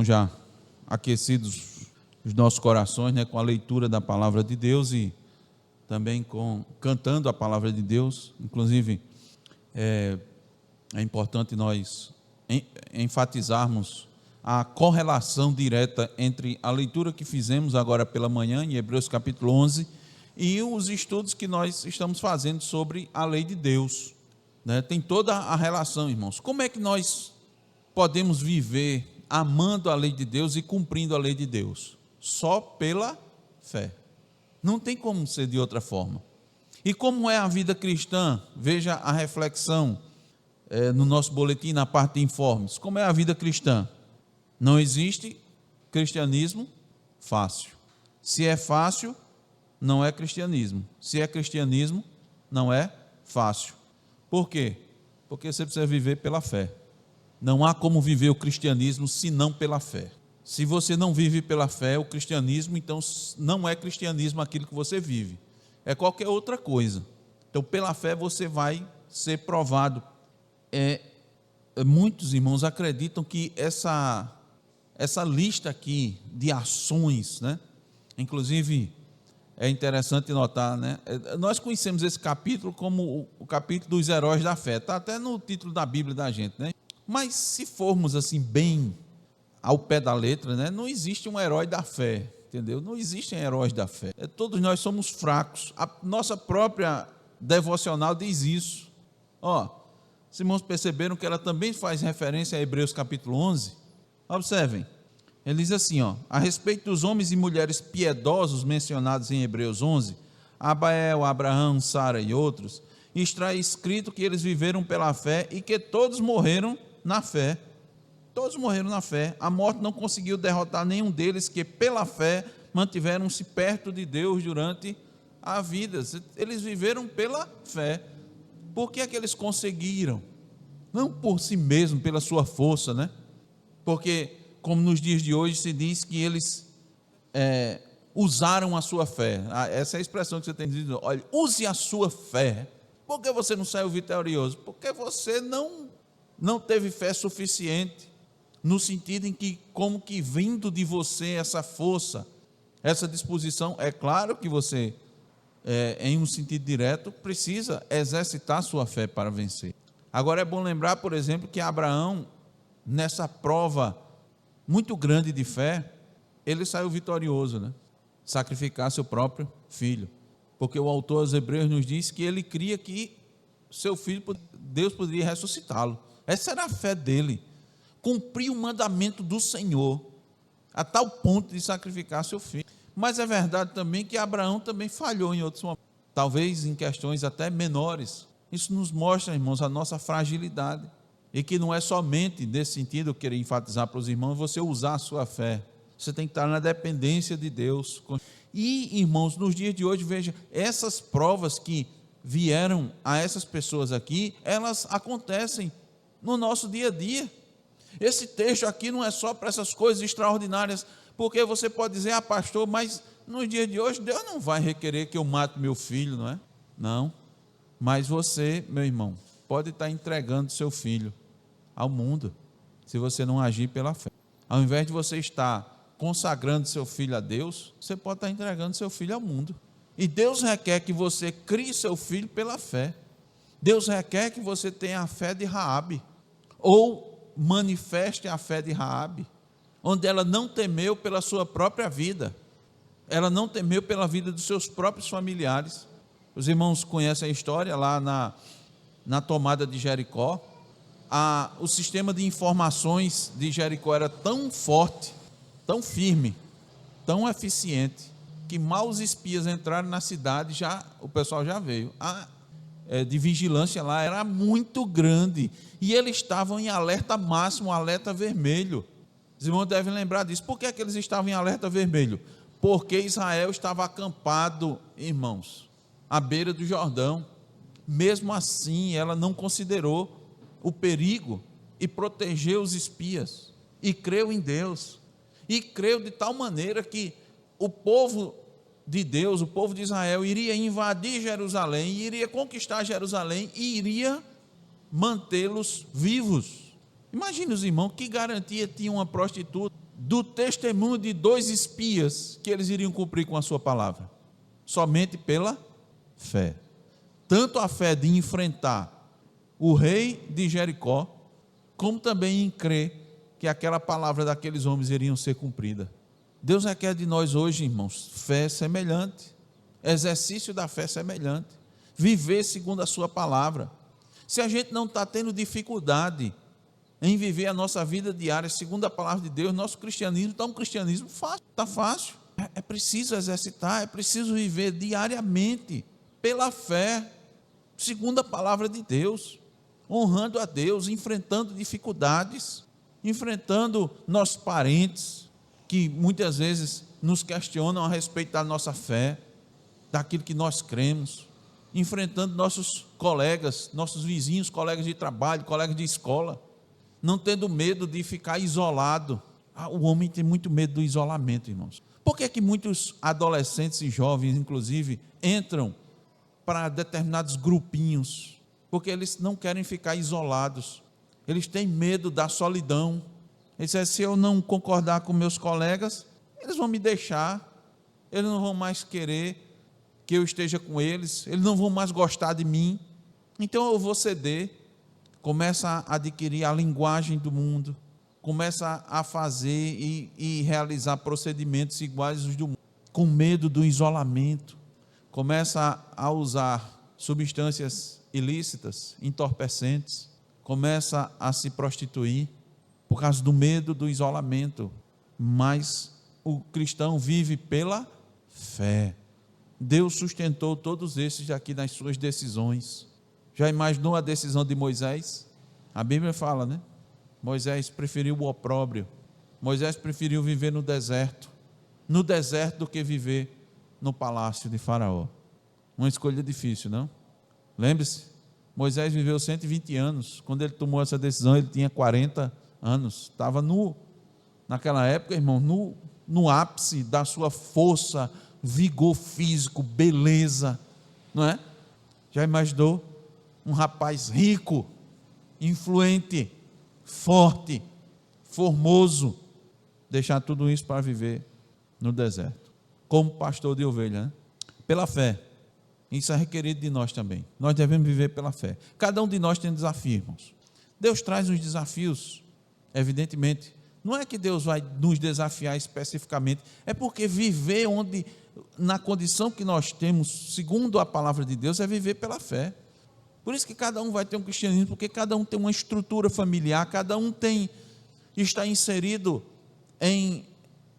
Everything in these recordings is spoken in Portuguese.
Já aquecidos os nossos corações, né, com a leitura da palavra de Deus e também cantando a palavra de Deus. Inclusive, é importante nós enfatizarmos a correlação direta entre a leitura que fizemos agora pela manhã, em Hebreus capítulo 11, e os estudos que nós estamos fazendo sobre a lei de Deus, né? Tem toda a relação, irmãos. Como é que nós podemos viver amando a lei de Deus e cumprindo a lei de Deus? Só pela fé. Não tem como ser de outra forma. E como é a vida cristã? Veja a reflexão no nosso boletim, na parte de informes. Como é a vida cristã? Não existe cristianismo fácil. Se é fácil, não é cristianismo. Se é cristianismo, não é fácil. Por quê? Porque você precisa viver pela fé. Não há como viver o cristianismo senão pela fé. Se você não vive pela fé, o cristianismo, então não é cristianismo aquilo que você vive. É qualquer outra coisa. Então, pela fé você vai ser provado. Muitos irmãos acreditam que essa lista aqui de ações, né? Inclusive, é interessante notar, né? Nós conhecemos esse capítulo como o capítulo dos heróis da fé. Está até no título da Bíblia da gente, né? Mas se formos assim bem ao pé da letra, né, não existe um herói da fé, entendeu? Não existem heróis da fé. Todos nós somos fracos. A nossa própria devocional diz isso. Os irmãos perceberam que ela também faz referência a Hebreus capítulo 11? Observem. Ele diz assim, a respeito dos homens e mulheres piedosos mencionados em Hebreus 11, Abael, Abraão, Sara e outros, está escrito que eles viveram pela fé e que todos morreram na fé. Todos morreram na fé. A morte não conseguiu derrotar nenhum deles, que pela fé mantiveram-se perto de Deus durante a vida. Eles viveram pela fé. Por que é que eles conseguiram? Não por si mesmo, pela sua força, né? Porque, como nos dias de hoje se diz que eles usaram a sua fé. Essa é a expressão que você tem dito. Olha, use a sua fé. Por que você não saiu vitorioso? Porque você não teve fé suficiente, no sentido em que, como que vindo de você essa força, essa disposição, é claro que você, em um sentido direto, precisa exercitar sua fé para vencer. Agora é bom lembrar, por exemplo, que Abraão, nessa prova muito grande de fé, ele saiu vitorioso, né? Sacrificar seu próprio filho, porque o autor aos Hebreus nos diz que ele cria que seu filho, Deus poderia ressuscitá-lo. Essa era a fé dele, cumprir o mandamento do Senhor, a tal ponto de sacrificar seu filho. Mas é verdade também que Abraão também falhou em outros momentos, talvez em questões até menores. Isso nos mostra, irmãos, a nossa fragilidade, e que não é somente nesse sentido, eu queria enfatizar para os irmãos, você usar a sua fé, você tem que estar na dependência de Deus. E, irmãos, nos dias de hoje, veja, essas provas que vieram a essas pessoas aqui, elas acontecem no nosso dia a dia. Esse texto aqui não é só para essas coisas extraordinárias, porque você pode dizer, pastor, mas nos dias de hoje Deus não vai requerer que eu mate meu filho, não é? Não, mas você, meu irmão, pode estar entregando seu filho ao mundo, se você não agir pela fé. Ao invés de você estar consagrando seu filho a Deus, você pode estar entregando seu filho ao mundo. E Deus requer que você crie seu filho pela fé. Deus requer que você tenha a fé de Raabe, ou manifeste a fé de Raabe, onde ela não temeu pela sua própria vida, ela não temeu pela vida dos seus próprios familiares. Os irmãos conhecem a história lá na tomada de Jericó. O sistema de informações de Jericó era tão forte, tão firme, tão eficiente, que mal os espias entraram na cidade, o pessoal já veio. De vigilância lá era muito grande, e eles estavam em alerta máximo, alerta vermelho. Os irmãos devem lembrar disso. Por que eles estavam em alerta vermelho? Porque Israel estava acampado, irmãos, à beira do Jordão. Mesmo assim, ela não considerou o perigo e protegeu os espias, e creu em Deus, e creu de tal maneira que o povo de Deus, o povo de Israel, iria invadir Jerusalém, iria conquistar Jerusalém e iria mantê-los vivos. Imagine os irmãos, que garantia tinha uma prostituta do testemunho de 2 espias que eles iriam cumprir com a sua palavra? Somente pela fé. Tanto a fé de enfrentar o rei de Jericó, como também em crer que aquela palavra daqueles homens iriam ser cumprida. Deus requer de nós hoje, irmãos, fé semelhante, exercício da fé semelhante, viver segundo a sua palavra. Se a gente não está tendo dificuldade em viver a nossa vida diária segundo a palavra de Deus, nosso cristianismo está um cristianismo fácil, está fácil. É preciso exercitar, é preciso viver diariamente pela fé, segundo a palavra de Deus, honrando a Deus, enfrentando dificuldades, enfrentando nossos parentes, que muitas vezes nos questionam a respeito da nossa fé, daquilo que nós cremos, enfrentando nossos colegas, nossos vizinhos, colegas de trabalho, colegas de escola, não tendo medo de ficar isolado. O homem tem muito medo do isolamento, irmãos. Por que muitos adolescentes e jovens, inclusive, entram para determinados grupinhos? Porque eles não querem ficar isolados, eles têm medo da solidão. Eles dizem, se eu não concordar com meus colegas, eles vão me deixar, eles não vão mais querer que eu esteja com eles, eles não vão mais gostar de mim, então eu vou ceder. Começa a adquirir a linguagem do mundo, começa a fazer e realizar procedimentos iguais aos do mundo, com medo do isolamento, começa a usar substâncias ilícitas, entorpecentes, começa a se prostituir, por causa do medo do isolamento. Mas o cristão vive pela fé. Deus sustentou todos esses aqui nas suas decisões. Já imaginou a decisão de Moisés? A Bíblia fala, né? Moisés preferiu o opróbrio. Moisés preferiu viver no deserto do que viver no palácio de Faraó. Uma escolha difícil, não? Lembre-se, Moisés viveu 120 anos. Quando ele tomou essa decisão, ele tinha 40 anos. Estava naquela época, irmão, no ápice da sua força, vigor físico, beleza, não é? Já imaginou um rapaz rico, influente, forte, formoso, deixar tudo isso para viver no deserto, como pastor de ovelha, né? Pela fé. Isso é requerido de nós também. Nós devemos viver pela fé. Cada um de nós tem desafios, irmãos. Deus traz os desafios, evidentemente. Não é que Deus vai nos desafiar especificamente, é porque viver na condição que nós temos, segundo a palavra de Deus, é viver pela fé. Por isso que cada um vai ter um cristianismo, porque cada um tem uma estrutura familiar, cada um está inserido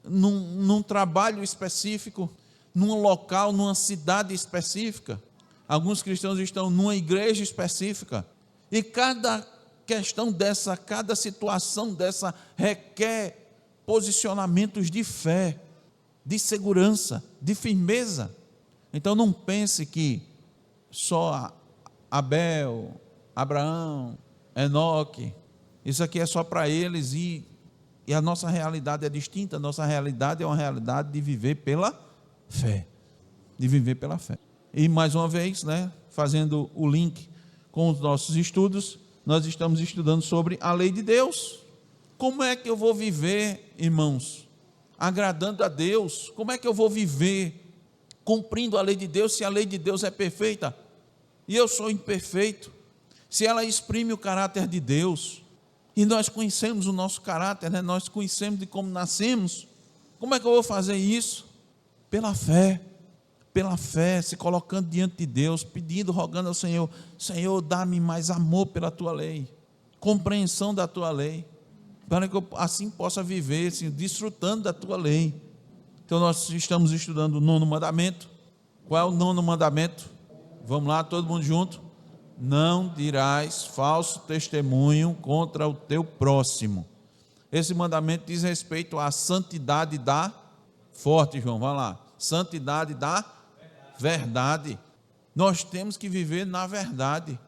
num trabalho específico, num local, numa cidade específica. Alguns cristãos estão numa igreja específica, e cada questão dessa, cada situação dessa requer posicionamentos de fé, de segurança, de firmeza. Então não pense que só Abel, Abraão, Enoque, isso aqui é só para eles, e a nossa realidade é distinta. A nossa realidade é uma realidade de viver pela fé, de viver pela fé. E mais uma vez, né, fazendo o link com os nossos estudos, nós estamos estudando sobre a lei de Deus. Como é que eu vou viver, irmãos, agradando a Deus? Como é que eu vou viver cumprindo a lei de Deus, se a lei de Deus é perfeita e eu sou imperfeito? Se ela exprime o caráter de Deus, e nós conhecemos o nosso caráter, né? Nós conhecemos de como nascemos. Como é que eu vou fazer isso? Pela fé, se colocando diante de Deus, pedindo, rogando ao Senhor: Senhor, dá-me mais amor pela tua lei, compreensão da tua lei, para que eu assim possa viver, assim, desfrutando da tua lei. Então nós estamos estudando o 9º mandamento. Qual é o 9º mandamento? Vamos lá, todo mundo junto. Não dirás falso testemunho contra o teu próximo. Esse mandamento diz respeito à santidade da, forte, João, vai lá, santidade da verdade. Nós temos que viver na verdade.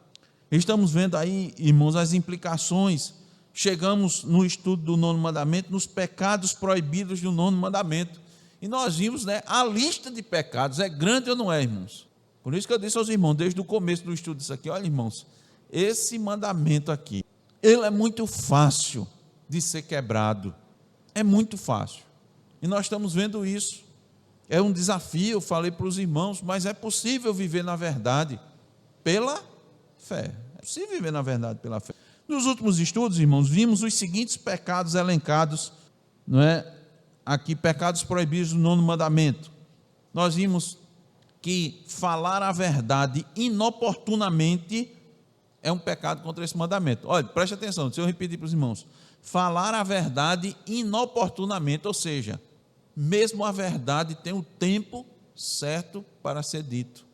Estamos vendo aí, irmãos, as implicações. Chegamos no estudo do 9º mandamento, nos pecados proibidos do 9º mandamento, e nós vimos, né, a lista de pecados. É grande ou não é, irmãos? Por isso que eu disse aos irmãos, desde o começo do estudo disso aqui: olha, irmãos, esse mandamento aqui, ele é muito fácil de ser quebrado, É muito fácil. E nós estamos vendo isso. É um desafio, eu falei para os irmãos, mas é possível viver na verdade pela fé. É possível viver na verdade pela fé. Nos últimos estudos, irmãos, vimos os seguintes pecados elencados, não é? Aqui, pecados proibidos no 9º mandamento. Nós vimos que falar a verdade inoportunamente é um pecado contra esse mandamento. Olha, preste atenção, deixa eu repetir para os irmãos. Falar a verdade inoportunamente, ou seja, mesmo a verdade tem o tempo certo para ser dito.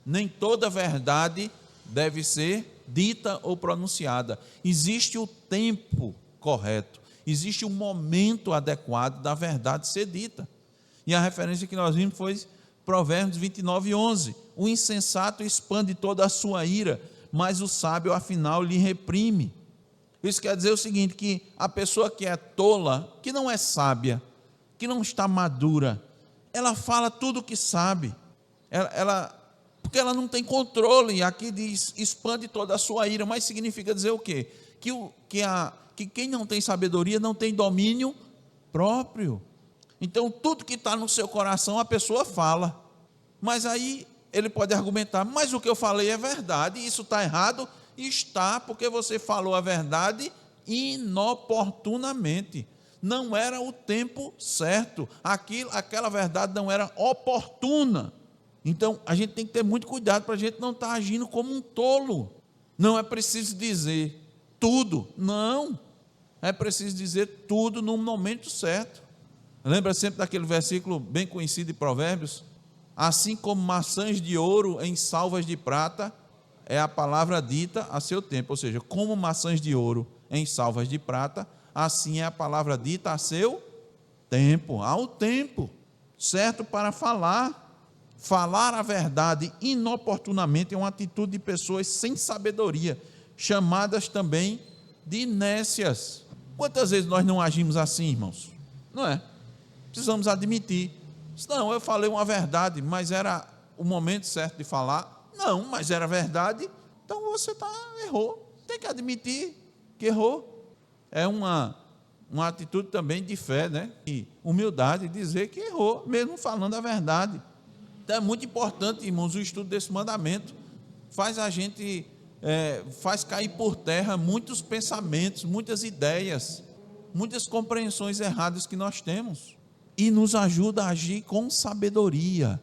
Nem toda verdade deve ser dita ou pronunciada. Existe o tempo correto, existe o momento adequado da verdade ser dita. E a referência que nós vimos foi Provérbios 29:11. O insensato expande toda a sua ira, mas o sábio, afinal, lhe reprime. Isso quer dizer o seguinte, que a pessoa que é tola, que não é sábia, que não está madura, ela fala tudo o que sabe, porque ela não tem controle. Aqui diz, expande toda a sua ira, mas significa dizer o quê? Que quem não tem sabedoria não tem domínio próprio. Então, tudo que está no seu coração, a pessoa fala, mas aí ele pode argumentar, mas o que eu falei é verdade, isso está errado. Está, porque você falou a verdade inoportunamente. Não era o tempo certo. Aquela verdade não era oportuna. Então, a gente tem que ter muito cuidado para a gente não estar agindo como um tolo. Não é preciso dizer tudo. Não. É preciso dizer tudo no momento certo. Lembra sempre daquele versículo bem conhecido de Provérbios? Assim como maçãs de ouro em salvas de prata, é a palavra dita a seu tempo. Ou seja, como maçãs de ouro em salvas de prata, assim é a palavra dita a seu tempo. Há o tempo certo para falar. Falar a verdade inoportunamente é uma atitude de pessoas sem sabedoria, chamadas também de nécias. Quantas vezes nós não agimos assim, irmãos? Não é? Precisamos admitir. Não, eu falei uma verdade, mas era o momento certo de falar. Não, mas era verdade. Então você errou. Tem que admitir que errou. É uma atitude também de fé, né? E humildade, dizer que errou, mesmo falando a verdade. Então é muito importante, irmãos, o estudo desse mandamento. Faz a gente, faz cair por terra muitos pensamentos, muitas ideias, muitas compreensões erradas que nós temos. E nos ajuda a agir com sabedoria,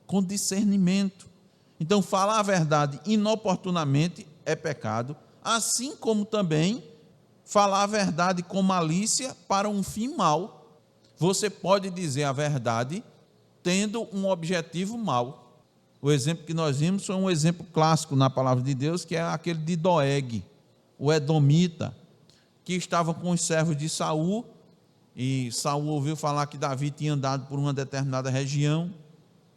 com discernimento. Então, falar a verdade inoportunamente é pecado, assim como também falar a verdade com malícia para um fim mau. Você pode dizer a verdade tendo um objetivo mau. O exemplo que nós vimos foi um exemplo clássico na palavra de Deus, que é aquele de Doeg, o edomita, que estava com os servos de Saul, e Saul ouviu falar que Davi tinha andado por uma determinada região.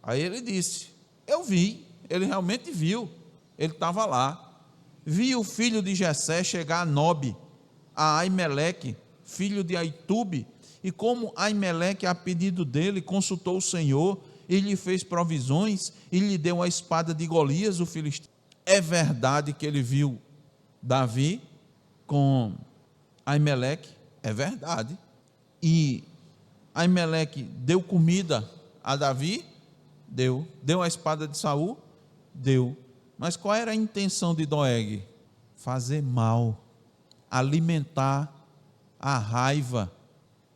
Aí ele disse, eu vi. Ele realmente viu, ele estava lá. Viu o filho de Jessé chegar a Nobe, a Aimeleque, filho de Aitube, e como Aimeleque, a pedido dele, consultou o Senhor, ele lhe fez provisões, e lhe deu a espada de Golias, o filisteu. É verdade que ele viu Davi com Aimeleque? É verdade. E Aimeleque deu comida a Davi? Deu. Deu a espada de Saul? Deu. Mas qual era a intenção de Doeg? Fazer mal, alimentar a raiva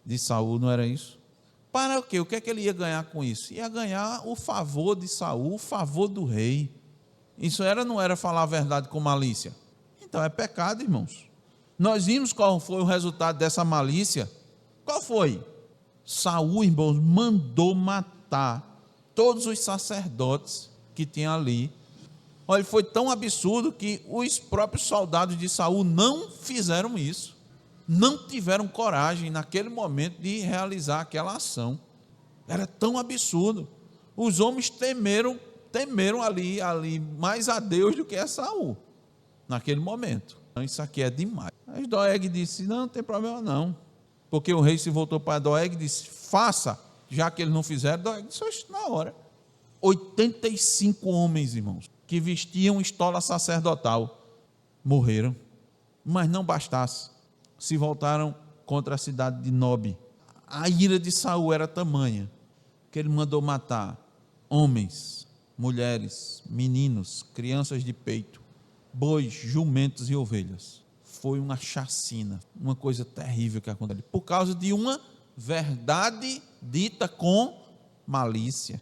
de Saul, não era isso? Para o quê? O que é que ele ia ganhar com isso? Ia ganhar o favor de Saul, o favor do rei. Isso não era falar a verdade com malícia? Então é pecado, irmãos. Nós vimos qual foi o resultado dessa malícia. Qual foi? Saul, irmãos, mandou matar todos os sacerdotes que tinha ali. Olha, foi tão absurdo que os próprios soldados de Saul não fizeram isso. Não tiveram coragem naquele momento de realizar aquela ação. Era tão absurdo. Os homens temeram ali mais a Deus do que a Saul naquele momento. Então, isso aqui é demais. Mas Doeg disse, não tem problema não. Porque o rei se voltou para Doeg e disse, faça, já que eles não fizeram. Doeg disse, na hora. 85 homens, irmãos, que vestiam estola sacerdotal, morreram. Mas não bastasse, se voltaram contra a cidade de Nobe. a ira de Saul era tamanha que ele mandou matar homens, mulheres, meninos, crianças de peito, bois, jumentos e ovelhas. Foi uma chacina, uma coisa terrível que aconteceu, por causa de uma verdade dita com malícia.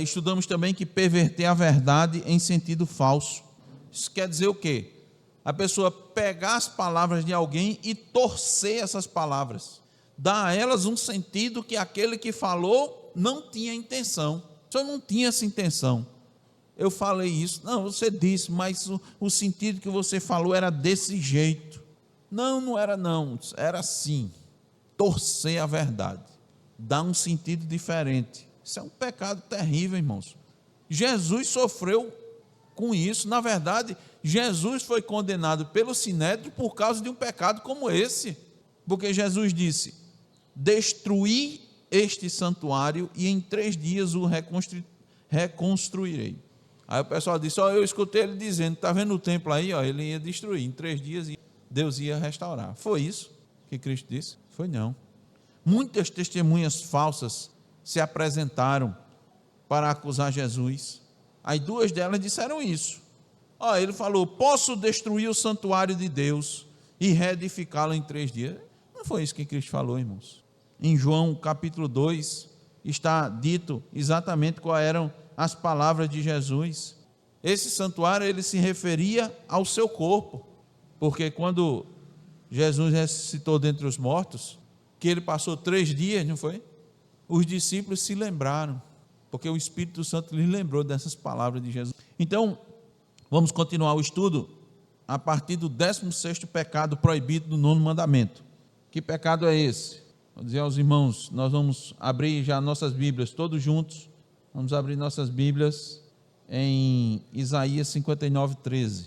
Estudamos também que perverter a verdade em sentido falso. Isso quer dizer o quê? A pessoa pegar as palavras de alguém e torcer essas palavras, dar a elas um sentido que aquele que falou não tinha intenção. Só não tinha essa intenção. Eu falei isso. Não, você disse, mas o sentido que você falou era desse jeito. Não, não era não. Era assim. Torcer a verdade. Dar um sentido diferente. Isso é um pecado terrível, irmãos. Jesus sofreu com isso. Na verdade, Jesus foi condenado pelo Sinédrio por causa de um pecado como esse. Porque Jesus disse: destruí este santuário e em 3 dias o reconstruirei. Aí o pessoal disse: eu escutei ele dizendo, está vendo o templo aí, ele ia destruir, em 3 dias Deus ia restaurar. Foi isso que Cristo disse? Foi não. Muitas testemunhas falsas se apresentaram para acusar Jesus. Aí 2 delas disseram isso. Ele falou: posso destruir o santuário de Deus e reedificá-lo em 3 dias. Não foi isso que Cristo falou, irmãos. Em João capítulo 2 está dito exatamente quais eram as palavras de Jesus. Esse santuário, ele se referia ao seu corpo, porque quando Jesus ressuscitou dentre os mortos, que ele passou 3 dias, não foi? Os discípulos se lembraram, porque o Espírito Santo lhes lembrou dessas palavras de Jesus. Então, vamos continuar o estudo a partir do 16º pecado proibido do 9º mandamento. Que pecado é esse? Vou dizer aos irmãos, nós vamos abrir já nossas Bíblias, todos juntos, vamos abrir nossas Bíblias em Isaías 59:13.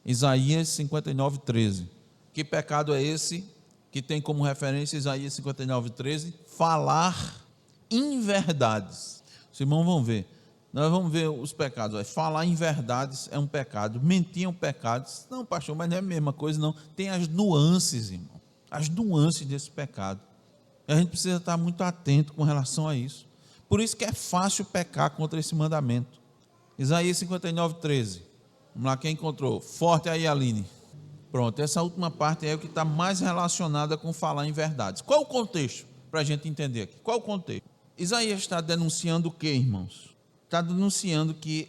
Isaías 59:13. Que pecado é esse que tem como referência Isaías 59:13? Falar inverdades. Os irmãos vão ver. Nós vamos ver os pecados. Falar inverdades é um pecado. Mentir é um pecado. Não, pastor, mas não é a mesma coisa, não. Tem as nuances, irmão. As nuances desse pecado. E a gente precisa estar muito atento com relação a isso. Por isso que é fácil pecar contra esse mandamento. Isaías 59:13. Vamos lá, quem encontrou? Forte aí, Aline. Pronto, essa última parte é o que está mais relacionada com falar em verdades. Qual o contexto? Para a gente entender aqui. Qual o contexto? Isaías está denunciando o que, irmãos? Está denunciando que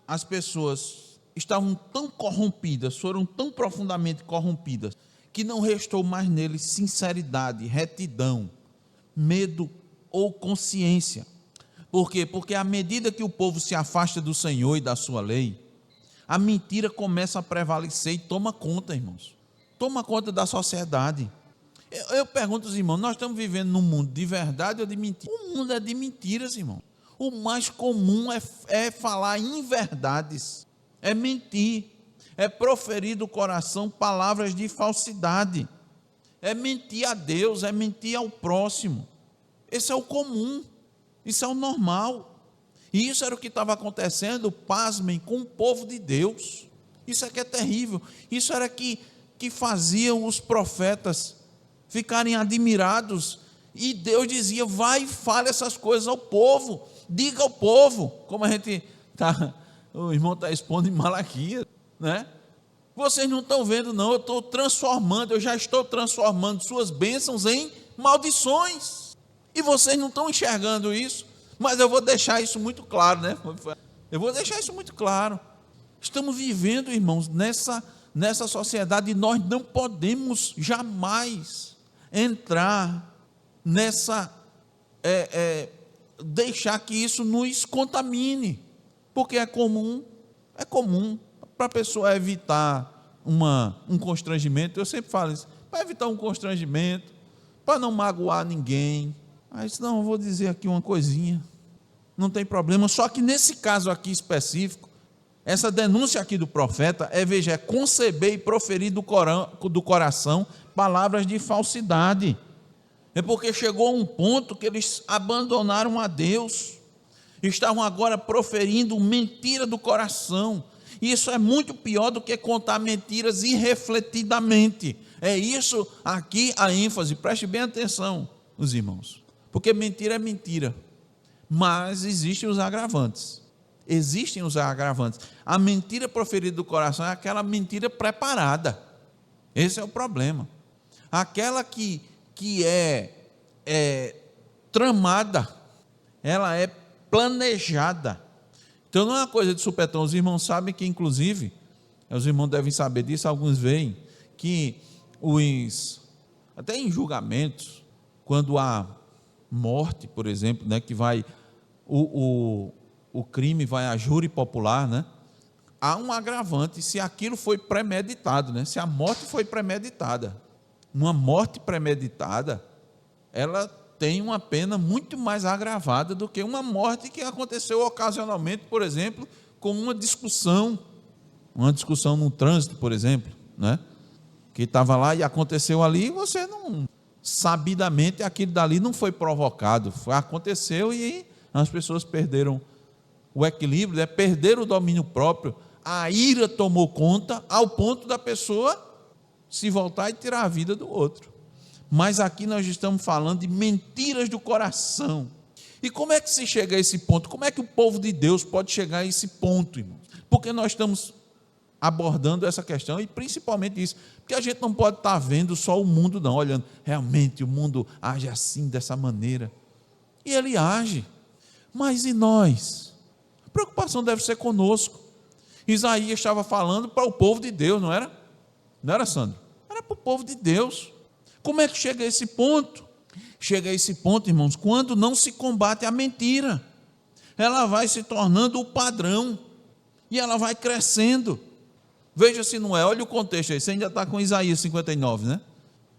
as pessoas estavam tão corrompidas, foram tão profundamente corrompidas, que não restou mais neles sinceridade, retidão, medo ou consciência. Por quê? Porque à medida que o povo se afasta do Senhor e da sua lei, a mentira começa a prevalecer e toma conta, irmãos. Toma conta da sociedade. Eu pergunto aos irmãos, nós estamos vivendo num mundo de verdade ou de mentira? O mundo é de mentiras, irmão. O mais comum é falar inverdades, é mentir, é proferir do coração palavras de falsidade, é mentir a Deus, é mentir ao próximo. Esse é o comum, isso é o normal. E isso era o que estava acontecendo, pasmem, com o povo de Deus. Isso é que é terrível. Isso era que faziam os profetas ficarem admirados. E Deus dizia: vai e fale essas coisas ao povo. Diga ao povo. Como a gente o irmão está expondo em Malaquias, né? Vocês não estão vendo não, eu já estou transformando suas bênçãos em maldições. E vocês não estão enxergando isso. Mas eu vou deixar isso muito claro, né? Eu vou deixar isso muito claro. Estamos vivendo, irmãos, nessa sociedade, e nós não podemos jamais entrar nessa, deixar que isso nos contamine, porque é comum para a pessoa evitar um constrangimento. Eu sempre falo isso, para evitar um constrangimento, para não magoar ninguém. Mas não, eu vou dizer aqui uma coisinha, não tem problema. Só que nesse caso aqui específico, essa denúncia aqui do profeta é conceber e proferir do coração palavras de falsidade. É porque chegou a um ponto que eles abandonaram a Deus, estavam agora proferindo mentira do coração. Isso é muito pior do que contar mentiras irrefletidamente. É isso aqui a ênfase, preste bem atenção. os irmãos. Porque mentira é mentira. Mas existem os agravantes. Existem os agravantes. A mentira proferida do coração é aquela mentira preparada. Esse é o problema. Aquela que é tramada, ela é planejada. Então não é uma coisa de supetão. Os irmãos sabem que, inclusive, os irmãos devem saber disso, alguns veem, que até em julgamentos, quando há morte, por exemplo, né, que vai, o crime vai a júri popular, né, há um agravante se aquilo foi premeditado, né, se a morte foi premeditada. Uma morte premeditada, ela tem uma pena muito mais agravada do que uma morte que aconteceu ocasionalmente, por exemplo, com uma discussão no trânsito, por exemplo, né? Que estava lá e aconteceu ali, e você não, sabidamente, aquilo dali não foi provocado, aconteceu e as pessoas perderam o equilíbrio, né? Perderam o domínio próprio, a ira tomou conta ao ponto da pessoa se voltar e tirar a vida do outro. Mas aqui nós estamos falando de mentiras do coração. E como é que se chega a esse ponto? Como é que o povo de Deus pode chegar a esse ponto, irmãos? Porque nós estamos abordando essa questão, e principalmente isso, porque a gente não pode estar vendo só o mundo, não, olhando, realmente o mundo age assim, dessa maneira. E ele age. Mas e nós? A preocupação deve ser conosco. Isaías estava falando para o povo de Deus, não era? Não era, Sandro? Era para o povo de Deus. Como é que chega a esse ponto? Chega a esse ponto, irmãos, quando não se combate a mentira. Ela vai se tornando o padrão. E ela vai crescendo. Veja se não é, olha o contexto aí. Você ainda está com Isaías 59, né?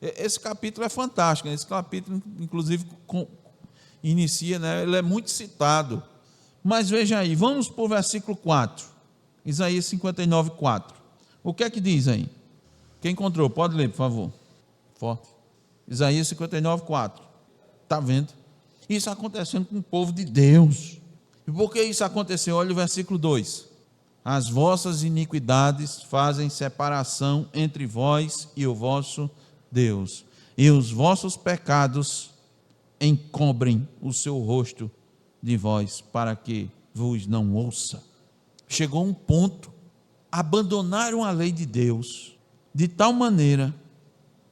Esse capítulo é fantástico. Esse capítulo, inclusive, inicia, né? Ele é muito citado. Mas veja aí, vamos para o versículo 4. Isaías 59, 4. O que é que diz aí? Quem encontrou? Pode ler, por favor. Forte. Isaías 59, 4. Está vendo? Isso acontecendo com o povo de Deus. E por que isso aconteceu? Olha o versículo 2. As vossas iniquidades fazem separação entre vós e o vosso Deus, e os vossos pecados encobrem o seu rosto de vós, para que vos não ouça. Chegou um ponto, abandonaram a lei de Deus, de tal maneira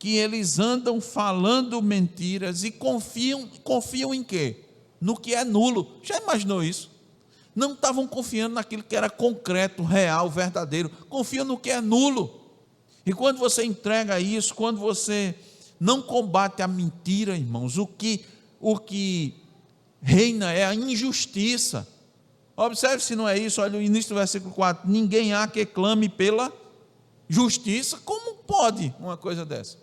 que eles andam falando mentiras e confiam em quê? No que é nulo. Já imaginou isso? Não estavam confiando naquilo que era concreto, real, verdadeiro. Confiam no que é nulo. E quando você entrega isso, quando você não combate a mentira, irmãos, o que reina é a injustiça. Observe se não é isso, olha o início do versículo 4. Ninguém há que clame pela justiça. Como pode uma coisa dessa?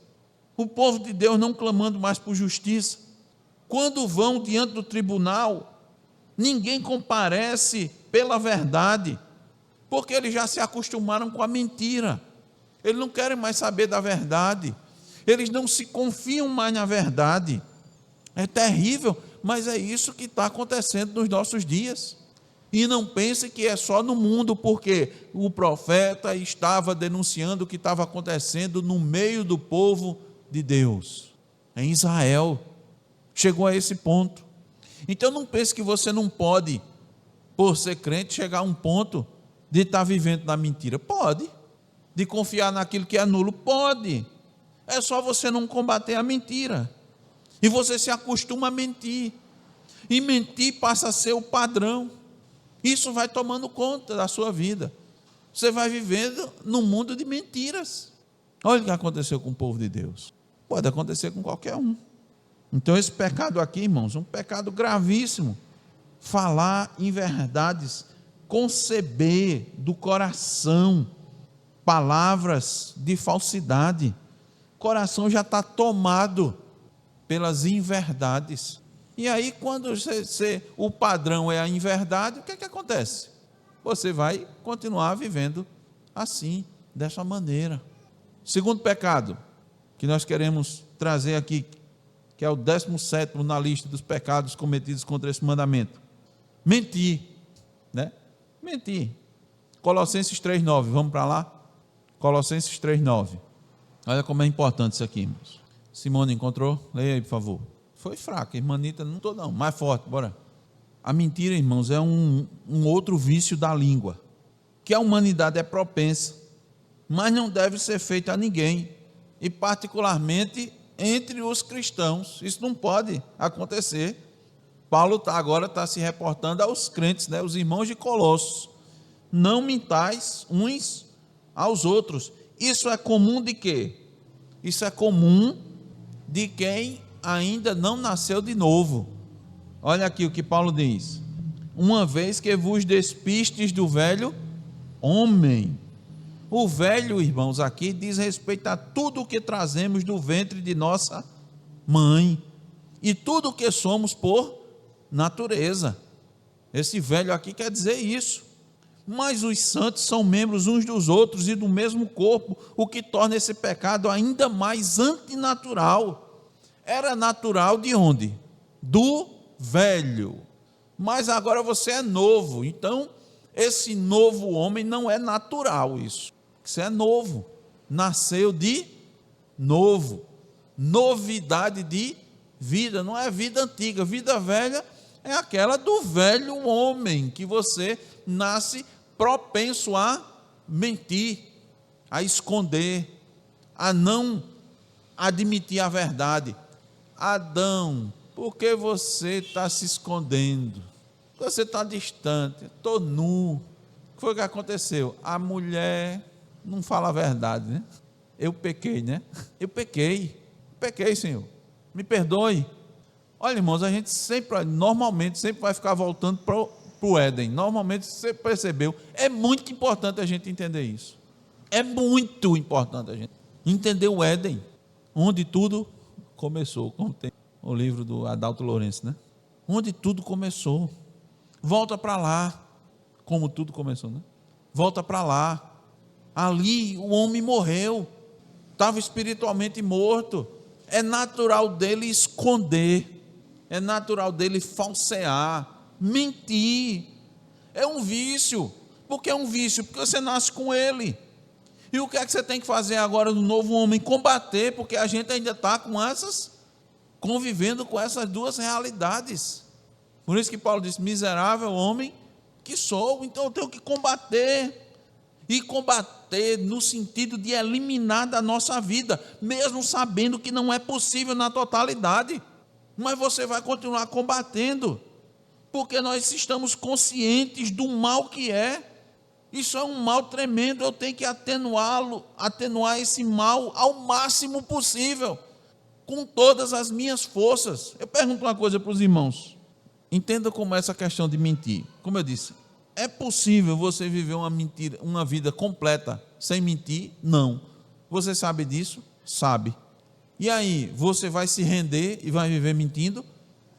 O povo de Deus não clamando mais por justiça. Quando vão diante do tribunal, ninguém comparece pela verdade, porque eles já se acostumaram com a mentira. Eles não querem mais saber da verdade. Eles não se confiam mais na verdade. É terrível, mas é isso que está acontecendo nos nossos dias. E não pense que é só no mundo, porque o profeta estava denunciando o que estava acontecendo no meio do povo de Deus, em Israel. Chegou a esse ponto. Então não pense que você não pode, por ser crente, chegar a um ponto de estar vivendo na mentira. Pode. De confiar naquilo que é nulo. Pode. É só você não combater a mentira. E você se acostuma a mentir. E mentir passa a ser o padrão. Isso vai tomando conta da sua vida. Você vai vivendo num mundo de mentiras. Olha o que aconteceu com o povo de Deus. Pode acontecer com qualquer um. Então esse pecado aqui, irmãos, um pecado gravíssimo. Falar em verdades, conceber do coração palavras de falsidade. O coração já está tomado pelas inverdades. E aí quando o padrão é a inverdade, o que é que acontece? Você vai continuar vivendo assim, dessa maneira. Segundo pecado que nós queremos trazer aqui, que é o 17º na lista dos pecados cometidos contra esse mandamento. Mentir, né? Mentir. Colossenses 3,9, vamos para lá? Colossenses 3,9. Olha como é importante isso aqui, irmãos. Simone encontrou? Leia aí, por favor. Foi fraca, irmanita, não estou não. Mais forte, bora. A mentira, irmãos, é um outro vício da língua, que a humanidade é propensa, mas não deve ser feita a ninguém, e particularmente entre os cristãos. Isso não pode acontecer. Paulo agora está se reportando aos crentes, né, os irmãos de Colossos. Não mintais uns aos outros. Isso é comum de quê? Isso é comum de quem ainda não nasceu de novo. Olha aqui o que Paulo diz: uma vez que vos despistes do velho homem. O velho, irmãos, aqui diz respeito a tudo o que trazemos do ventre de nossa mãe e tudo o que somos por natureza. Esse velho aqui quer dizer isso. Mas os santos são membros uns dos outros e do mesmo corpo, o que torna esse pecado ainda mais antinatural. Era natural de onde? Do velho. Mas agora você é novo, então esse novo homem não é natural isso. Isso é novo, nasceu de novo, novidade de vida, não é vida antiga. Vida velha é aquela do velho homem, que você nasce propenso a mentir, a esconder, a não admitir a verdade. Adão, por que você está se escondendo? Você está distante, estou nu. O que foi que aconteceu? A mulher não fala a verdade, né? Eu pequei, né? Eu pequei, Senhor, me perdoe. Olha, irmãos, a gente sempre, normalmente, sempre vai ficar voltando para o Éden. Normalmente, você percebeu, é muito importante a gente entender isso. É muito importante a gente entender o Éden, onde tudo começou, como tem o livro do Adalto Lourenço, né? Onde tudo começou. Volta para lá, como tudo começou, né? Volta para lá. Ali o homem morreu, estava espiritualmente morto. É natural dele esconder, é natural dele falsear, mentir. É um vício. Por que é um vício? Porque você nasce com ele. E o que é que você tem que fazer agora no novo homem? Combater, porque a gente ainda está convivendo com essas duas realidades. Por isso que Paulo disse: miserável homem que sou. Então eu tenho que combater. E combater no sentido de eliminar da nossa vida, mesmo sabendo que não é possível na totalidade. Mas você vai continuar combatendo, porque nós estamos conscientes do mal que é. Isso é um mal tremendo. Eu tenho que atenuar esse mal ao máximo possível, com todas as minhas forças. Eu pergunto uma coisa para os irmãos: entenda como é essa questão de mentir. Como eu disse, é possível você viver uma vida completa sem mentir? Não. Você sabe disso? Sabe. E aí, você vai se render e vai viver mentindo?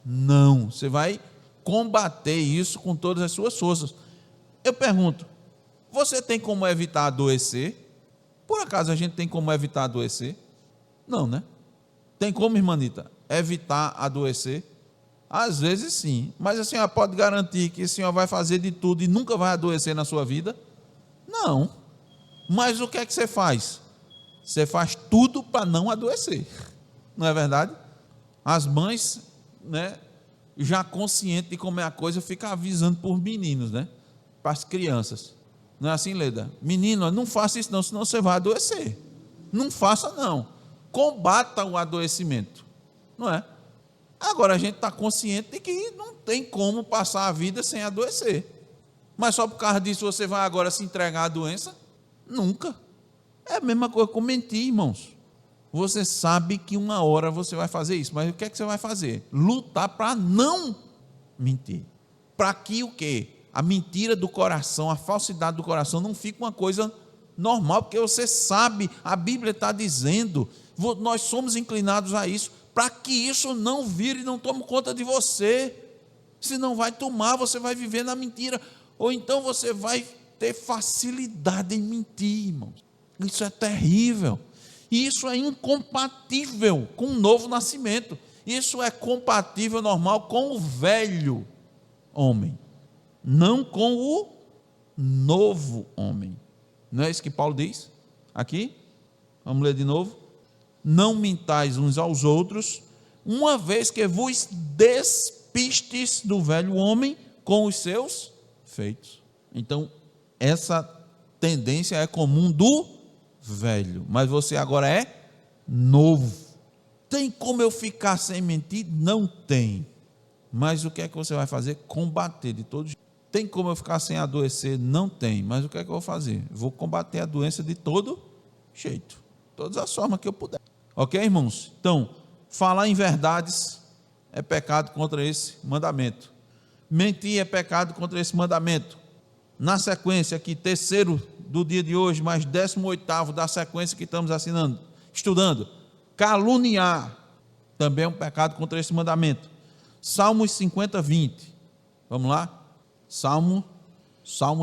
Não. Você vai combater isso com todas as suas forças. Eu pergunto: você tem como evitar adoecer? Por acaso a gente tem como evitar adoecer? Não, né? Tem como, irmanita, evitar adoecer? Às vezes sim, mas a senhora pode garantir que a senhora vai fazer de tudo e nunca vai adoecer na sua vida? Não. Mas o que é que você faz? Você faz tudo para não adoecer, não é verdade? As mães, né, já conscientes de como é a coisa, ficam avisando para os meninos, né, para as crianças. Não é assim, Leda? Menino, não faça isso não, senão você vai adoecer. Não faça não. Combata o adoecimento, não é? Agora a gente está consciente de que não tem como passar a vida sem adoecer. Mas só por causa disso você vai agora se entregar à doença? Nunca. É a mesma coisa com mentir, irmãos. Você sabe que uma hora você vai fazer isso, mas o que é que você vai fazer? Lutar para não mentir. Para que o quê? A mentira do coração, a falsidade do coração não fique uma coisa normal, porque você sabe, a Bíblia está dizendo, nós somos inclinados a isso, para que isso não vire e não tome conta de você. Senão vai tomar, você vai viver na mentira, ou então você vai ter facilidade em mentir, irmãos. Isso é terrível. Isso é incompatível com o novo nascimento. Isso é compatível, normal, com o velho homem, não com o novo homem. Não é isso que Paulo diz aqui? Vamos ler de novo. Não mintais uns aos outros, uma vez que vos despistes do velho homem com os seus feitos. Então, essa tendência é comum do velho, mas você agora é novo. Tem como eu ficar sem mentir? Não tem. Mas o que é que você vai fazer? Combater de todo jeito. Tem como eu ficar sem adoecer? Não tem. Mas o que é que eu vou fazer? Vou combater a doença de todo jeito. Todas as formas que eu puder. Ok, irmãos? Então, falar em verdades é pecado contra esse mandamento. Mentir é pecado contra esse mandamento. Na sequência aqui, terceiro do dia de hoje, mais 18º da sequência que estamos estudando. Caluniar também é um pecado contra esse mandamento. Salmos 50, 20. Vamos lá? Salmos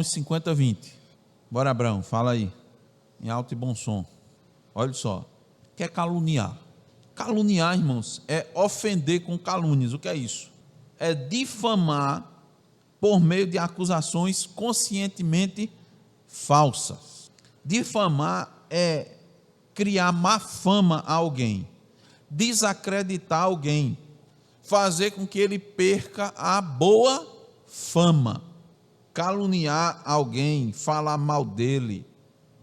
50, 20. Bora, Abraão, fala aí, em alto e bom som. Olha só, o que é caluniar? Caluniar, irmãos, é ofender com calúnias. O que é isso? É difamar por meio de acusações conscientemente falsas. Difamar é criar má fama a alguém, desacreditar alguém, fazer com que ele perca a boa fama. Caluniar alguém, falar mal dele,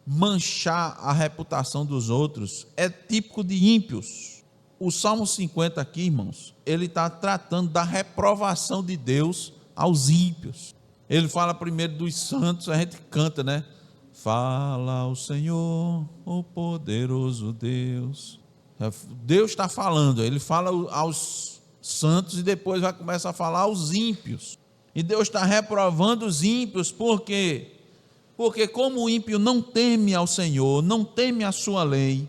manchar a reputação dos outros, é típico de ímpios. O Salmo 50 aqui, irmãos, ele está tratando da reprovação de Deus aos ímpios. Ele fala primeiro dos santos, a gente canta, né? Fala ao Senhor, o poderoso Deus. Deus está falando, ele fala aos santos e depois vai começar a falar aos ímpios. E Deus está reprovando os ímpios, por quê? Porque como o ímpio não teme ao Senhor, não teme a sua lei,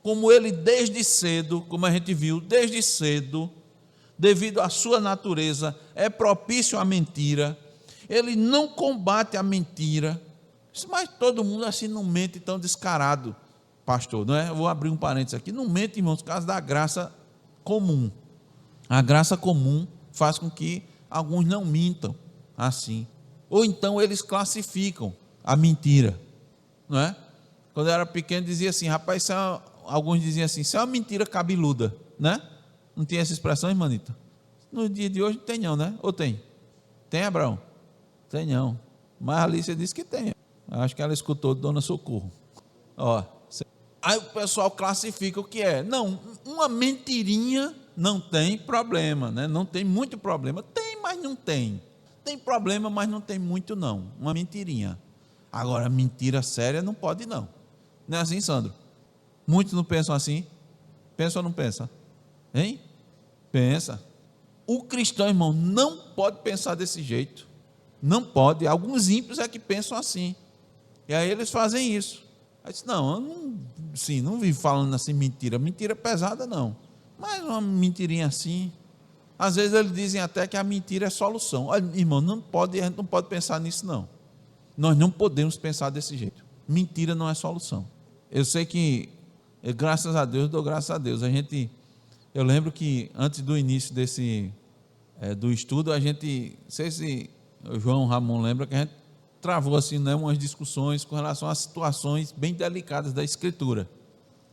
como ele desde cedo, como a gente viu, desde cedo, devido à sua natureza, é propício à mentira, ele não combate a mentira. Mas todo mundo assim não mente tão descarado, pastor, não é? Eu vou abrir um parênteses aqui, não mente, irmãos, por causa da graça comum. A graça comum faz com que alguns não mintam assim, ou então eles classificam a mentira, não é? Quando eu era pequeno dizia assim, rapaz, alguns diziam assim, isso é uma mentira cabeluda, né? Não tinha essa expressão, irmanita? No dia de hoje não tem não, né? Ou tem? Tem, Abraão? Tem não, mas a Alicia disse que tem. Acho que ela escutou de Dona Socorro. Ó, aí o pessoal classifica o que é. Não, uma mentirinha não tem problema, né? Não tem muito problema. Tem, mas não tem. Tem problema, mas não tem muito não. Uma mentirinha. Agora, mentira séria não pode não. Não é assim, Sandro? Muitos não pensam assim? Pensa ou não pensa? Hein? Pensa. O cristão, irmão, não pode pensar desse jeito. Não pode. Alguns ímpios é que pensam assim. E aí eles fazem isso. Aí disse, não, eu não vivo falando assim mentira. Mentira pesada não. Mas uma mentirinha assim. Às vezes eles dizem até que a mentira é solução. Olha, irmão, a gente não pode pensar nisso não. Nós não podemos pensar desse jeito. Mentira não é solução. Eu sei que, graças a Deus, dou graças a Deus. Eu lembro que antes do início do estudo, a gente, não sei se o João Ramon lembra, que a gente travou assim, né, umas discussões com relação a situações bem delicadas da Escritura,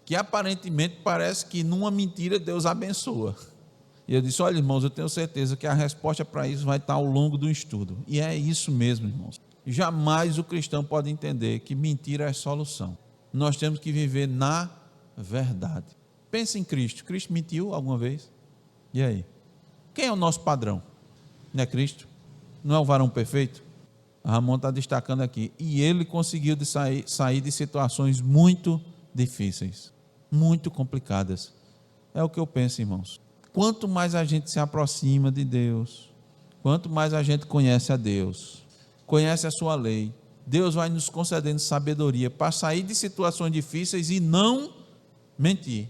que aparentemente parece que numa mentira Deus abençoa. E eu disse, olha, irmãos, eu tenho certeza que a resposta para isso vai estar ao longo do estudo. E é isso mesmo, irmãos. Jamais o cristão pode entender que mentira é solução. Nós temos que viver na verdade. Pense em Cristo. Cristo mentiu alguma vez? E aí? Quem é o nosso padrão? Não é Cristo? Não é o varão perfeito? Ramon está destacando aqui. E ele conseguiu sair de situações muito difíceis, muito complicadas. É o que eu penso, irmãos. Quanto mais a gente se aproxima de Deus, quanto mais a gente conhece a Deus, conhece a sua lei, Deus vai nos concedendo sabedoria para sair de situações difíceis e não mentir.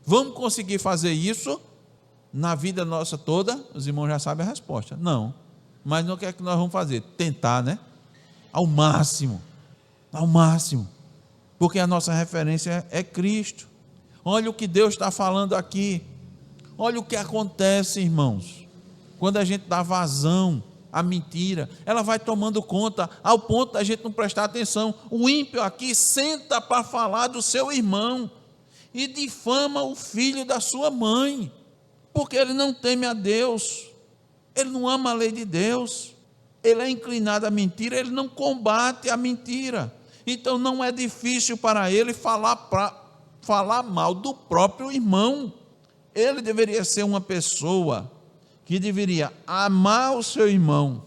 Vamos conseguir fazer isso na vida nossa toda? Os irmãos já sabem a resposta. Não. Mas não quer que nós vamos fazer? Tentar, né? Ao máximo. Porque a nossa referência é Cristo. Olha o que Deus está falando aqui. Olha o que acontece, irmãos. Quando a gente dá vazão à mentira, ela vai tomando conta, ao ponto da gente não prestar atenção. O ímpio aqui senta para falar do seu irmão e difama o filho da sua mãe. porque ele não teme a Deus, ele não ama a lei de Deus, ele é inclinado à mentira, ele não combate a mentira. Então não é difícil para ele falar mal do próprio irmão. Ele deveria ser uma pessoa que deveria amar o seu irmão,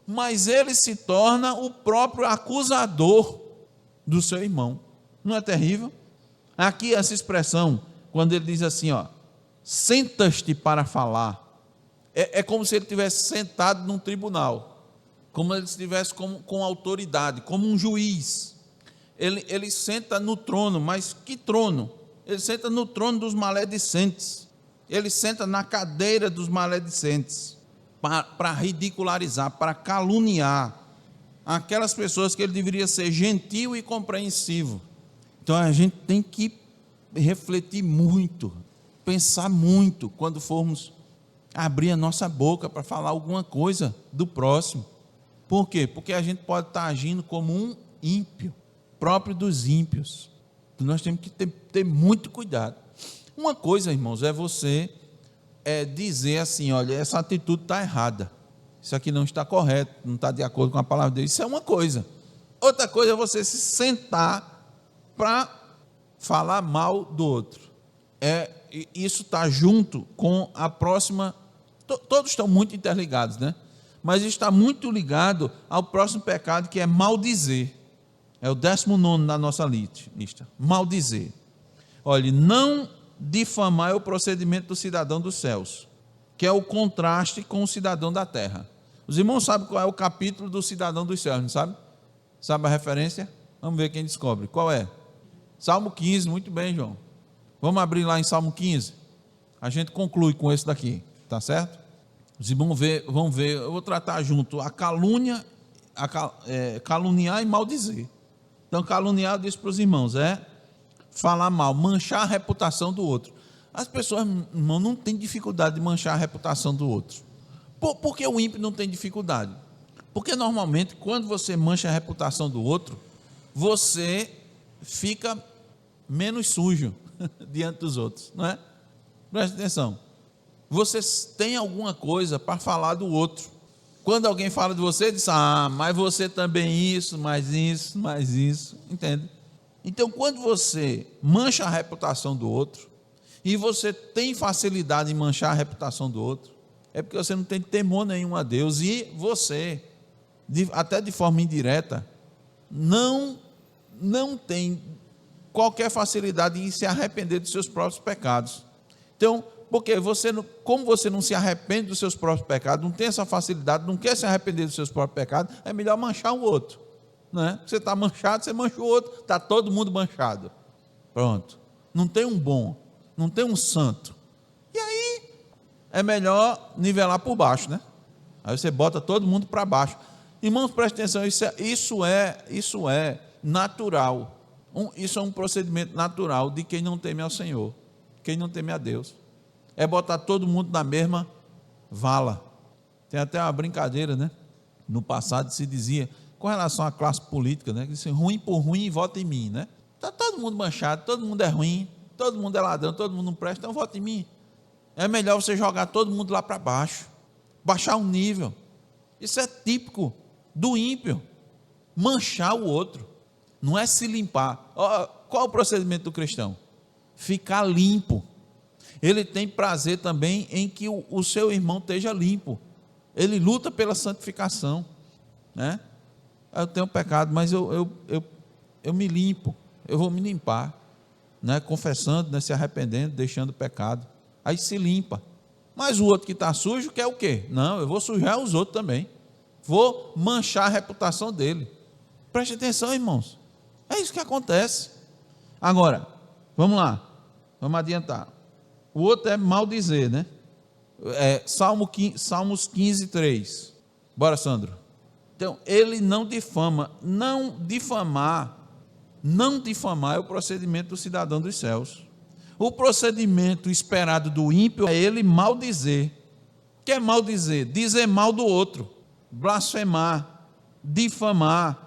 mas ele se torna o próprio acusador do seu irmão. Não é terrível? Aqui essa expressão, quando ele diz assim, sentas-te para falar, é como se ele estivesse sentado num tribunal, como ele estivesse com autoridade, como um juiz. Ele senta no trono, mas que trono? Ele senta no trono dos maledicentes, ele senta na cadeira dos maledicentes, para ridicularizar, para caluniar aquelas pessoas que ele deveria ser gentil e compreensivo. Então a gente tem que refletir muito, pensar muito quando formos abrir a nossa boca para falar alguma coisa do próximo. Por quê? Porque a gente pode estar agindo como um ímpio, próprio dos ímpios. Então nós temos que ter muito cuidado. Uma coisa, irmãos, é você dizer assim, olha, essa atitude está errada, isso aqui não está correto, não está de acordo com a palavra de Deus. Isso é uma coisa. Outra coisa é você se sentar para falar mal do outro. Isso está junto com a próxima. Todos estão muito interligados, né? Mas está muito ligado ao próximo pecado, que é maldizer. É o 19º na nossa lista. Maldizer. Olha, não difamar é o procedimento do cidadão dos céus, que é o contraste com o cidadão da terra. Os irmãos sabem qual é o capítulo do cidadão dos céus, não sabe? Sabe a referência? Vamos ver quem descobre. Qual é? Salmo 15, muito bem, João. Vamos abrir lá em Salmo 15. A gente conclui com esse daqui, tá certo? Os irmãos vão ver, eu vou tratar junto a calúnia, caluniar e maldizer. Então, caluniar, eu disse para os irmãos, falar mal, manchar a reputação do outro. As pessoas, irmão, não têm dificuldade de manchar a reputação do outro. Por que o ímpio não tem dificuldade? Porque normalmente, quando você mancha a reputação do outro, você fica menos sujo diante dos outros, não é? Preste atenção. Você tem alguma coisa para falar do outro. Quando alguém fala de você, diz, mas você também isso, mais isso, mais isso, entende? Então, quando você mancha a reputação do outro, e você tem facilidade em manchar a reputação do outro, é porque você não tem temor nenhum a Deus, e você, até de forma indireta, não tem qualquer facilidade em se arrepender dos seus próprios pecados. Então, porque como você não se arrepende dos seus próprios pecados, não tem essa facilidade, não quer se arrepender dos seus próprios pecados, é melhor manchar o outro. Não é? Você está manchado, você mancha o outro, está todo mundo manchado. Pronto. Não tem um bom, não tem um santo. E aí, é melhor nivelar por baixo, né? Aí você bota todo mundo para baixo. Irmãos, prestem atenção, isso é natural. Isso é um procedimento natural de quem não teme ao Senhor, quem não teme a Deus. É botar todo mundo na mesma vala. Tem até uma brincadeira, né? No passado se dizia, com relação à classe política, né? Que disse, ruim por ruim, vota em mim, né? Está todo mundo manchado, todo mundo é ruim, todo mundo é ladrão, todo mundo não presta, então vota em mim. É melhor você jogar todo mundo lá para baixo, baixar o nível. Isso é típico do ímpio, manchar o outro, não é se limpar. Qual é o procedimento do cristão? Ficar limpo. Ele tem prazer também em que o seu irmão esteja limpo. Ele luta pela santificação, né? Eu tenho pecado, mas eu me limpo, eu vou me limpar, né? Confessando, né? Se arrependendo, deixando o pecado. Aí se limpa. Mas o outro que está sujo quer o quê? Não, eu vou sujar os outros também. Vou manchar a reputação dele. Preste atenção, irmãos. É isso que acontece. Agora, vamos lá. Vamos adiantar. O outro é maldizer, né? Salmos 15, 3. Bora, Sandro. Então, ele não difama. Não difamar é o procedimento do cidadão dos céus. O procedimento esperado do ímpio é ele maldizer. O que é maldizer? Dizer mal do outro, blasfemar, difamar.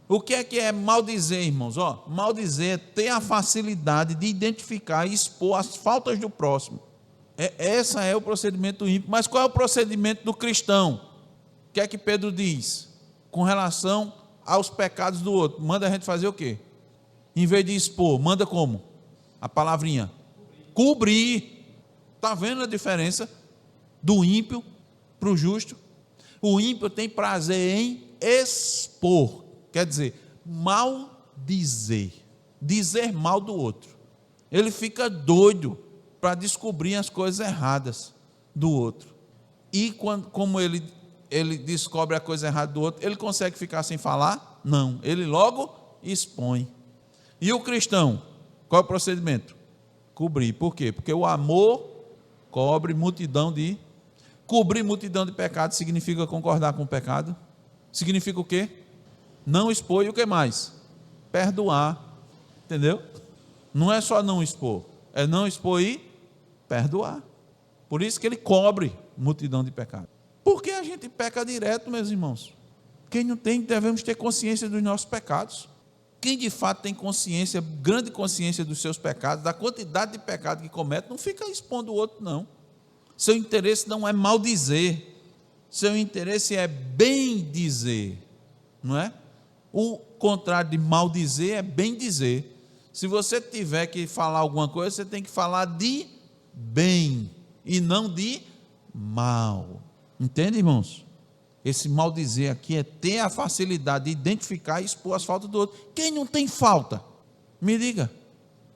O que é maldizer, irmãos? Maldizer é ter a facilidade de identificar e expor as faltas do próximo. Esse é o procedimento do ímpio. Mas qual é o procedimento do cristão? O que é que Pedro diz? Com relação aos pecados do outro. Manda a gente fazer o quê? Em vez de expor, manda como? A palavrinha. Cobrir. Está vendo a diferença do ímpio para o justo? O ímpio tem prazer em expor. Quer dizer, maldizer. Dizer mal do outro. Ele fica doido para descobrir as coisas erradas do outro. E como ele descobre a coisa errada do outro, ele consegue ficar sem falar? Não. Ele logo expõe. E o cristão? Qual é o procedimento? Cobrir. Por quê? Porque o amor cobre multidão de... Cobrir multidão de pecados significa concordar com o pecado. Significa o quê? Não expor. E o que mais? Perdoar. Entendeu? Não é só não expor. É não expor e perdoar. Por isso que ele cobre multidão de pecados. Porque a gente peca direto, meus irmãos. Quem não tem, devemos ter consciência dos nossos pecados. Quem de fato tem consciência, grande consciência dos seus pecados, da quantidade de pecado que comete, não fica expondo o outro, não. Seu interesse não é maldizer. Seu interesse é bem dizer. Não é? O contrário de maldizer é bem dizer. Se você tiver que falar alguma coisa, você tem que falar de bem e não de mal. Entende, irmãos? Esse maldizer aqui é ter a facilidade de identificar e expor as faltas do outro. Quem não tem falta? Me diga.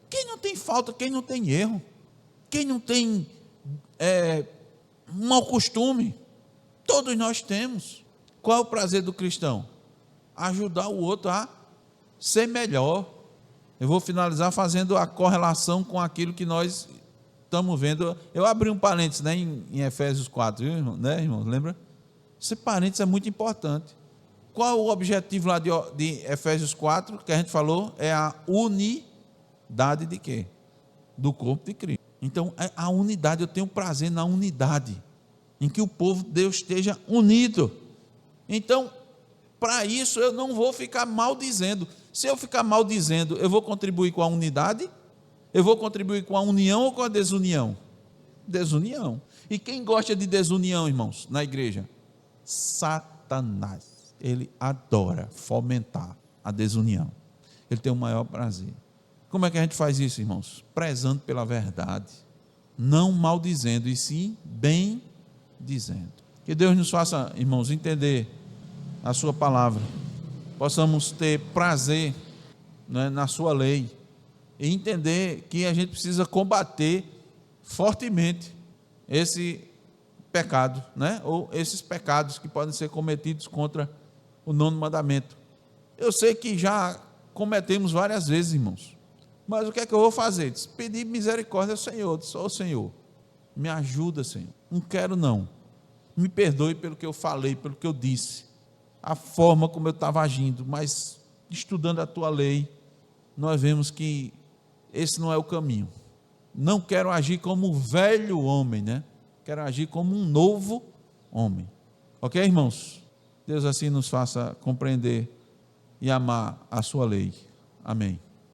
Quem não tem falta? Quem não tem erro? Quem não tem mau costume? Todos nós temos. Qual é o prazer do cristão? Ajudar o outro a ser melhor. Eu vou finalizar fazendo a correlação com aquilo que nós estamos vendo. Eu abri um parênteses, né, em Efésios 4, viu, irmão? Né, irmão? Lembra? Esse parênteses é muito importante. Qual é o objetivo lá de Efésios 4, que a gente falou? É a unidade de quê? Do corpo de Cristo. Então, a unidade, eu tenho prazer na unidade, em que o povo de Deus esteja unido. Então, para isso, eu não vou ficar maldizendo. Se eu ficar maldizendo, eu vou contribuir com a unidade? Eu vou contribuir com a união ou com a desunião? Desunião. E quem gosta de desunião, irmãos, na igreja? Satanás. Ele adora fomentar a desunião. Ele tem o maior prazer. Como é que a gente faz isso, irmãos? Prezando pela verdade. Não maldizendo, e sim bem dizendo. Que Deus nos faça, irmãos, entender a sua palavra. Possamos ter prazer, né, na sua lei. E entender que a gente precisa combater fortemente esse pecado, né? Ou esses pecados que podem ser cometidos contra o 9º mandamento. Eu sei que já cometemos várias vezes, irmãos, mas o que é que eu vou fazer? Pedir misericórdia ao Senhor. Só o Senhor, me ajuda, Senhor, não quero não, me perdoe pelo que eu falei, pelo que eu disse, a forma como eu estava agindo, mas estudando a tua lei, nós vemos que esse não é o caminho. Não quero agir como um velho homem, né? Quero agir como um novo homem. Ok, irmãos? Deus assim nos faça compreender e amar a sua lei. Amém.